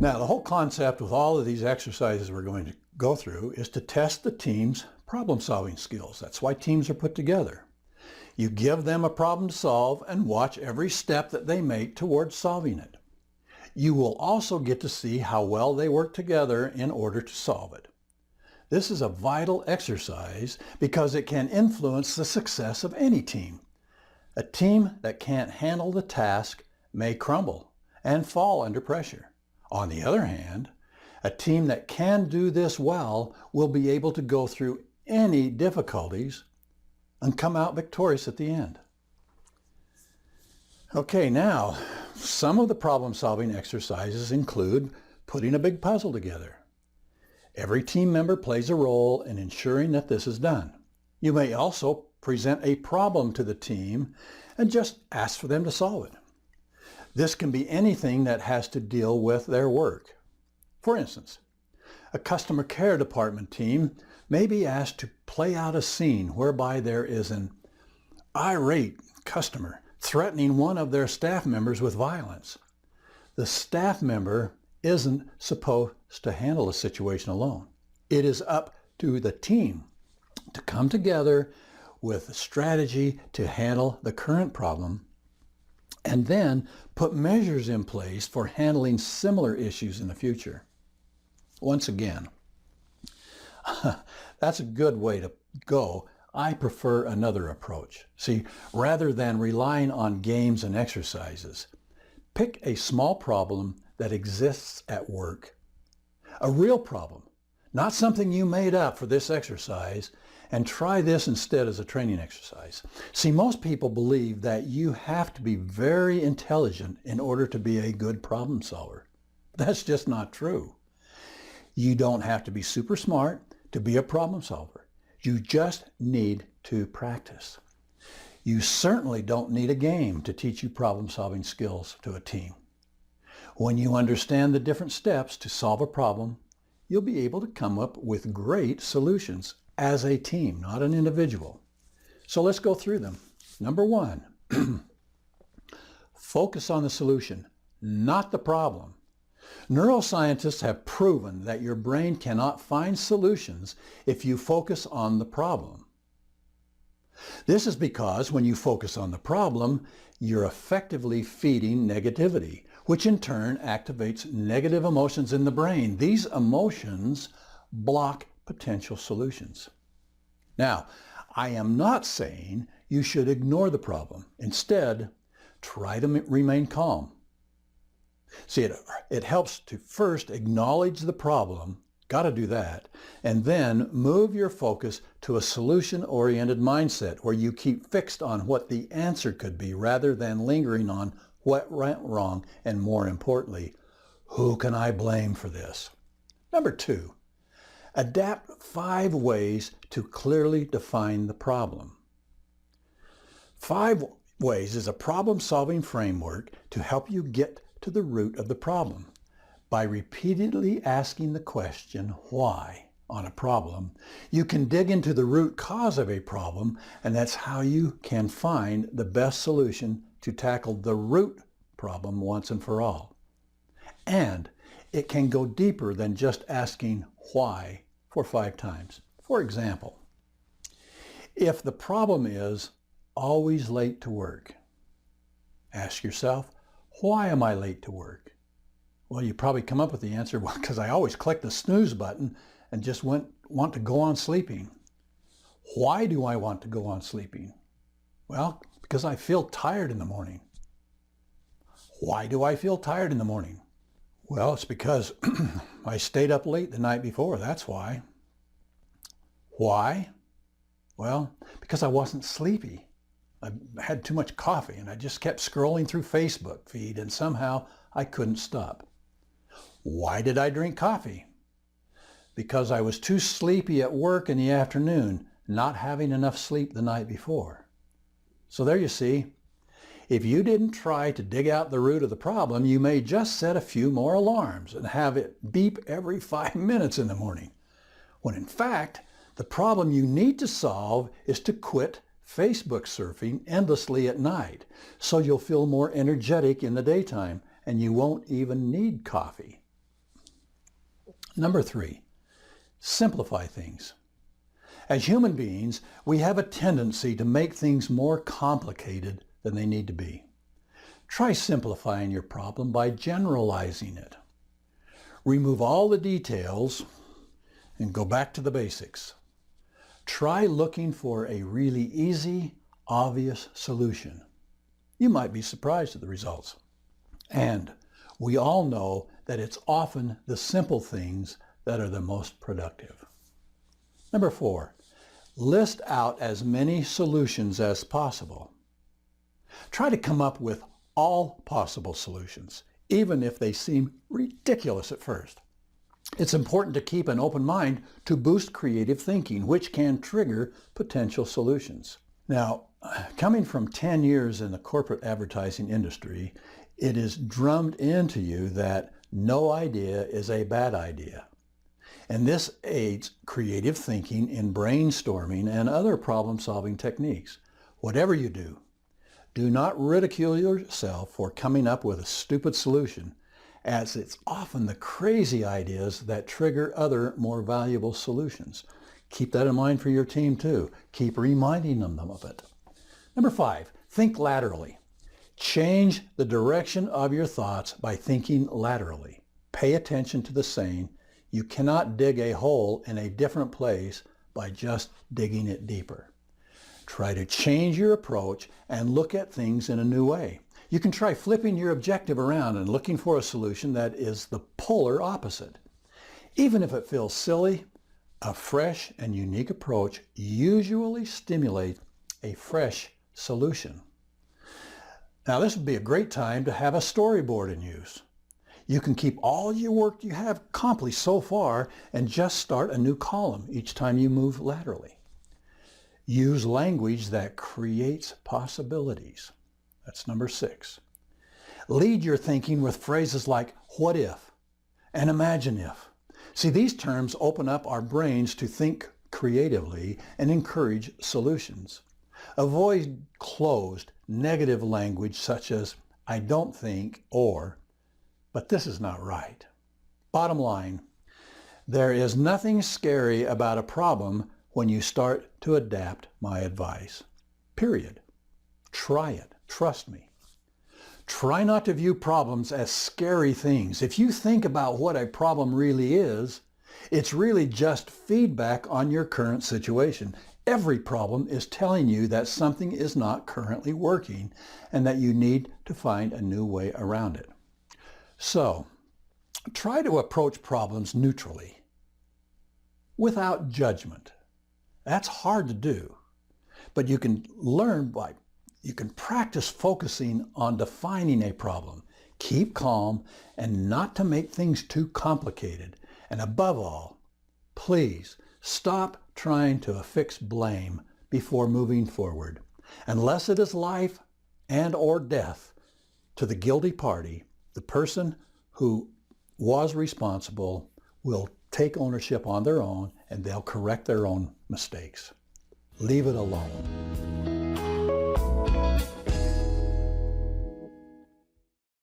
Now, the whole concept with all of these exercises we're going to go through is to test the team's problem-solving skills. That's why teams are put together. You give them a problem to solve and watch every step that they make towards solving it. You will also get to see how well they work together in order to solve it. This is a vital exercise because it can influence the success of any team. A team that can't handle the task may crumble and fall under pressure. On the other hand, a team that can do this well will be able to go through any difficulties and come out victorious at the end. Okay, now, some of the problem-solving exercises include putting a big puzzle together. Every team member plays a role in ensuring that this is done. You may also present a problem to the team and just ask for them to solve it. This can be anything that has to deal with their work. For instance, a customer care department team may be asked to play out a scene whereby there is an irate customer threatening one of their staff members with violence. The staff member isn't supposed to handle the situation alone. It is up to the team to come together with a strategy to handle the current problem and then put measures in place for handling similar issues in the future. Once again, that's a good way to go. I prefer another approach. See, rather than relying on games and exercises, pick a small problem that exists at work, a real problem, not something you made up for this exercise, and try this instead as a training exercise. See, most people believe that you have to be very intelligent in order to be a good problem solver. That's just not true. You don't have to be super smart to be a problem solver. You just need to practice. You certainly don't need a game to teach you problem-solving skills to a team. When you understand the different steps to solve a problem, you'll be able to come up with great solutions as a team, not an individual. So let's go through them. Number one, focus on the solution, not the problem. Neuroscientists have proven that your brain cannot find solutions if you focus on the problem. This is because when you focus on the problem, you're effectively feeding negativity, which in turn activates negative emotions in the brain. These emotions block potential solutions. Now, I am not saying you should ignore the problem. Instead, try to remain calm. See, it helps to first acknowledge the problem, got to do that, and then move your focus to a solution-oriented mindset where you keep fixed on what the answer could be rather than lingering on what went wrong and, more importantly, who can I blame for this? Number two, adapt 5 ways to clearly define the problem. 5 ways is a problem-solving framework to help you get to the root of the problem. By repeatedly asking the question, why, on a problem, you can dig into the root cause of a problem, and that's how you can find the best solution to tackle the root problem once and for all. And it can go deeper than just asking why for 5 times. For example, if the problem is always late to work, ask yourself, why am I late to work? Well, you probably come up with the answer, well, because I always click the snooze button and just want to go on sleeping. Why do I want to go on sleeping? Well, because I feel tired in the morning. Why do I feel tired in the morning? Well, it's because I stayed up late the night before, that's why. Why? Well, because I wasn't sleepy. I had too much coffee and I just kept scrolling through Facebook feed and somehow I couldn't stop. Why did I drink coffee? Because I was too sleepy at work in the afternoon, not having enough sleep the night before. So there you see, if you didn't try to dig out the root of the problem, you may just set a few more alarms and have it beep every 5 minutes in the morning, when in fact, the problem you need to solve is to quit Facebook surfing endlessly at night, so you'll feel more energetic in the daytime and you won't even need coffee. Number 3, simplify things. As human beings, we have a tendency to make things more complicated than they need to be. Try simplifying your problem by generalizing it. Remove all the details and go back to the basics. Try looking for a really easy, obvious solution. You might be surprised at the results. And we all know that it's often the simple things that are the most productive. Number 4, list out as many solutions as possible. Try to come up with all possible solutions, even if they seem ridiculous at first. It's important to keep an open mind to boost creative thinking, which can trigger potential solutions. Now, coming from 10 years in the corporate advertising industry, it is drummed into you that no idea is a bad idea. And this aids creative thinking in brainstorming and other problem-solving techniques. Whatever you do, do not ridicule yourself for coming up with a stupid solution, as it's often the crazy ideas that trigger other more valuable solutions. Keep that in mind for your team too. Keep reminding them of it. Number 5, think laterally. Change the direction of your thoughts by thinking laterally. Pay attention to the saying, you cannot dig a hole in a different place by just digging it deeper. Try to change your approach and look at things in a new way. You can try flipping your objective around and looking for a solution that is the polar opposite. Even if it feels silly, a fresh and unique approach usually stimulates a fresh solution. Now, this would be a great time to have a storyboard in use. You can keep all your work you have accomplished so far and just start a new column each time you move laterally. Use language that creates possibilities. That's number 6. Lead your thinking with phrases like what if and imagine if. See, these terms open up our brains to think creatively and encourage solutions. Avoid closed, negative language such as I don't think or but this is not right. Bottom line, there is nothing scary about a problem when you start to adapt my advice. Period. Try it. Trust me. Try not to view problems as scary things. If you think about what a problem really is, it's really just feedback on your current situation. Every problem is telling you that something is not currently working and that you need to find a new way around it. So, try to approach problems neutrally, without judgment. That's hard to do, but you can practice focusing on defining a problem. Keep calm and not to make things too complicated. And above all, please stop trying to affix blame before moving forward. Unless it is life and or death to the guilty party, the person who was responsible will take ownership on their own and they'll correct their own mistakes. Leave it alone.